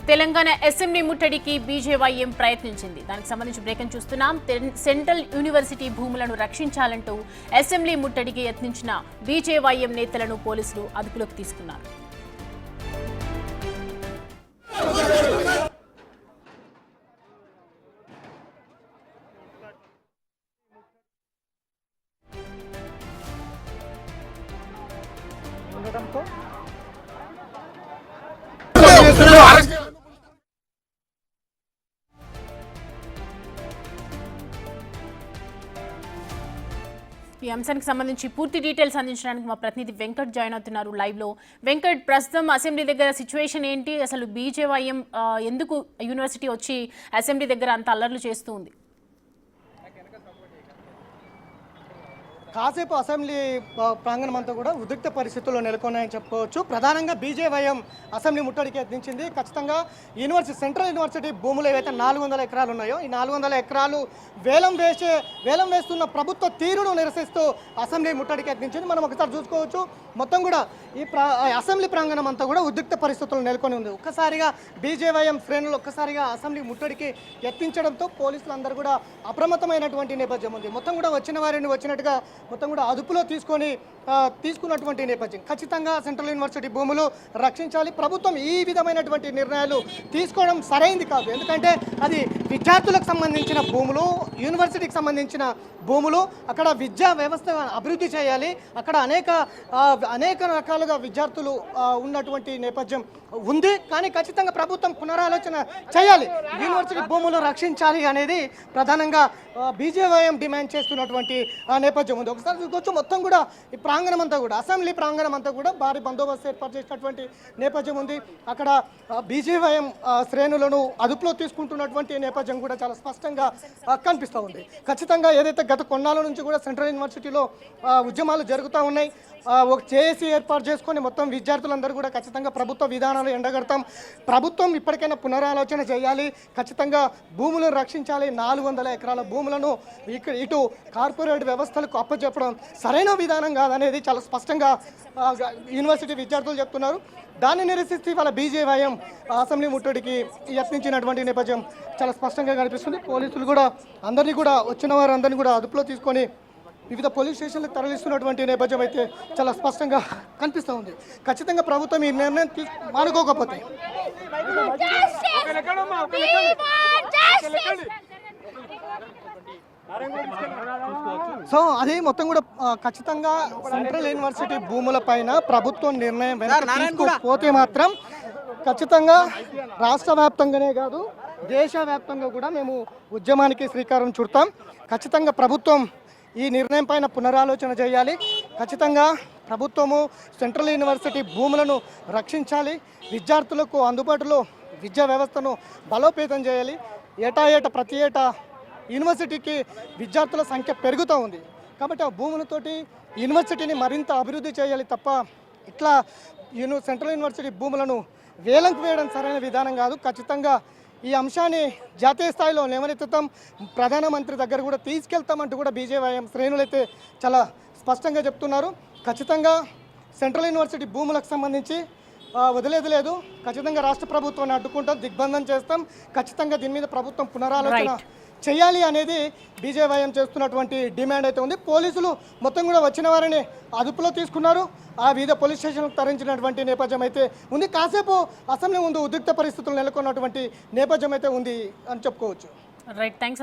Telangana assembly ముట్టడికి BJYM ప్రయత్నించింది. దానికి సంబంధించి బ్రేకింగ్ చూస్తున్నాం. సెంట్రల్ యూనివర్సిటీ భూములను రక్షించాలంటూ అసెంబ్లీ ముట్టడికి యత్నించిన బీజేవైఎం నేతలను పోలీసులు అదుపులోకి తీసుకున్నారు. ఈ అంశానికి సంబంధించి పూర్తి డీటెయిల్స్ అందించడానికి మా ప్రతినిధి వెంకట్ జాయిన్ అవుతున్నారు లైవ్ లో. వెంకట్, ప్రస్తుతం అసెంబ్లీ దగ్గర సిచ్యువేషన్ ఏంటి? అసలు బీజేవైఎం ఎందుకు యూనివర్సిటీ వచ్చి అసెంబ్లీ దగ్గర అంత అల్లర్లు చేస్తూ ఉంది? కాసేపు అసెంబ్లీ ప్రాంగణం అంతా కూడా ఉద్రిక్త పరిస్థితుల్లో నెలకొన్నాయని చెప్పుకోవచ్చు. ప్రధానంగా బీజేవైఎం అసెంబ్లీ ముట్టడికి యత్నించింది. ఖచ్చితంగా సెంట్రల్ యూనివర్సిటీ భూములు ఏవైతే 400 ఎకరాలు ఉన్నాయో ఈ 400 ఎకరాలు వేలం వేస్తున్న ప్రభుత్వ తీరును నిరసిస్తూ అసెంబ్లీ ముట్టడికి యత్నించింది. మనం ఒకసారి చూసుకోవచ్చు, మొత్తం కూడా ఈ అసెంబ్లీ ప్రాంగణం అంతా కూడా ఉద్రిక్త పరిస్థితులు నెలకొని ఉంది. ఒక్కసారిగా బీజేవైఎం శ్రేణులు ఒక్కసారిగా అసెంబ్లీ ముట్టడికి యత్నించడంతో పోలీసులు అందరూ కూడా అప్రమత్తమైనటువంటి నేపథ్యం ఉంది. మొత్తం కూడా వచ్చిన వారిని వచ్చినట్టుగా మొత్తం కూడా అదుపులో తీసుకున్నటువంటి నేపథ్యం. ఖచ్చితంగా సెంట్రల్ యూనివర్సిటీ భూములు రక్షించాలి. ప్రభుత్వం ఈ విధమైనటువంటి నిర్ణయాలు తీసుకోవడం సరైంది కాదు. ఎందుకంటే అది విద్యార్థులకు సంబంధించిన భూములు, యూనివర్సిటీకి సంబంధించిన భూములు. అక్కడ విద్యా వ్యవస్థ అభివృద్ధి చేయాలి. అక్కడ అనేక రకాలుగా విద్యార్థులు ఉన్నటువంటి నేపథ్యం ఉంది. కానీ ఖచ్చితంగా ప్రభుత్వం పునరాలోచన చేయాలి. యూనివర్సిటీ భూములు రక్షించాలి అనేది ప్రధానంగా బీజేవైఎం డిమాండ్ చేస్తున్నటువంటి నేపథ్యం ఉంది. ఒకసారి చూసుకోవచ్చు, మొత్తం కూడా ఈ ప్రాంగణం అంతా కూడా అసెంబ్లీ ప్రాంగణం అంతా కూడా భారీ బందోబస్తు ఏర్పాటు చేసినటువంటి నేపథ్యం ఉంది. అక్కడ బీజేవైఎం శ్రేణులను అదుపులో తీసుకుంటున్నటువంటి నేపథ్యం కూడా చాలా స్పష్టంగా కనిపిస్తూ ఉంది. ఖచ్చితంగా ఏదైతే గత కొన్నాళ్ళ నుంచి కూడా సెంట్రల్ యూనివర్సిటీలో ఉద్యమాలు జరుగుతూ ఉన్నాయి. ఒక జేఏసీ ఏర్పాటు చేసుకొని మొత్తం విద్యార్థులందరూ కూడా ఖచ్చితంగా ప్రభుత్వ విధానాలు ఎండగడతాం, ప్రభుత్వం ఇప్పటికైనా పునరాలోచన చేయాలి, ఖచ్చితంగా భూములను రక్షించాలి, 400 ఎకరాల భూములను ఇటు కార్పొరేట్ వ్యవస్థలకు అప్పచెప్పడం సరైన విధానం కాదనేది చాలా స్పష్టంగా యూనివర్సిటీ విద్యార్థులు చెప్తున్నారు. దాన్ని నిరసిస్తూ వాళ్ళ బీజేవైఎం అసెంబ్లీ ముట్టడికి యత్నించినటువంటి నేపథ్యం చాలా స్పష్టంగా కనిపిస్తుంది. పోలీసులు కూడా అందరినీ కూడా వచ్చిన వారందరినీ కూడా అదుపులో తీసుకొని వివిధ పోలీస్ స్టేషన్లకు తరలిస్తున్నటువంటి నేపథ్యం అయితే చాలా స్పష్టంగా కనిపిస్తూ ఉంది. ఖచ్చితంగా ప్రభుత్వం ఈ నిర్ణయం మానుకోకపోతే అది మొత్తం కూడా ఖచ్చితంగా సెంట్రల్ యూనివర్సిటీ భూముల పైన ప్రభుత్వం నిర్ణయం తీసుకోకపోతే మాత్రం ఖచ్చితంగా రాష్ట్ర వ్యాప్తంగానే కాదు దేశవ్యాప్తంగా కూడా మేము ఉద్యమానికి శ్రీకారం చుడతాం. ఖచ్చితంగా ప్రభుత్వం ఈ నిర్ణయం పైన పునరాలోచన చేయాలి. ఖచ్చితంగా ప్రభుత్వము సెంట్రల్ యూనివర్సిటీ భూములను రక్షించాలి. విద్యార్థులకు అందుబాటులో విద్యా వ్యవస్థను బలోపేతం చేయాలి. ప్రతి ఏటా యూనివర్సిటీకి విద్యార్థుల సంఖ్య పెరుగుతూ ఉంది. కాబట్టి ఆ భూములతోటి యూనివర్సిటీని మరింత అభివృద్ధి చేయాలి తప్ప ఇట్లా సెంట్రల్ యూనివర్సిటీ భూములను వేలంకి వేయడం సరైన విధానం కాదు. ఖచ్చితంగా ఈ అంశాన్ని జాతీయ స్థాయిలో లేవనెత్తుతాం, ప్రధానమంత్రి దగ్గర కూడా తీసుకెళ్తామంటూ కూడా బీజేవైఎం శ్రేణులు అయితే చాలా స్పష్టంగా చెప్తున్నారు. ఖచ్చితంగా సెంట్రల్ యూనివర్సిటీ భూములకు సంబంధించి వదిలేది లేదు. ఖచ్చితంగా రాష్ట్ర ప్రభుత్వాన్ని అడ్డుకుంటాం, దిగ్బంధం చేస్తాం. ఖచ్చితంగా దీని మీద ప్రభుత్వం పునరాలోచన చేయాలి అనేది బీజేవైఎం చేస్తున్నటువంటి డిమాండ్ అయితే ఉంది. పోలీసులు మొత్తం కూడా వచ్చిన వారిని అదుపులో తీసుకున్నారు. ఆ వివిధ పోలీస్ స్టేషన్లకు తరలించినటువంటి నేపథ్యం అయితే ఉంది. కాసేపు అసెంబ్లీ ముందు ఉద్రిక్త పరిస్థితులు నెలకొన్నటువంటి నేపథ్యం అయితే ఉంది అని చెప్పుకోవచ్చు. Right, thanks.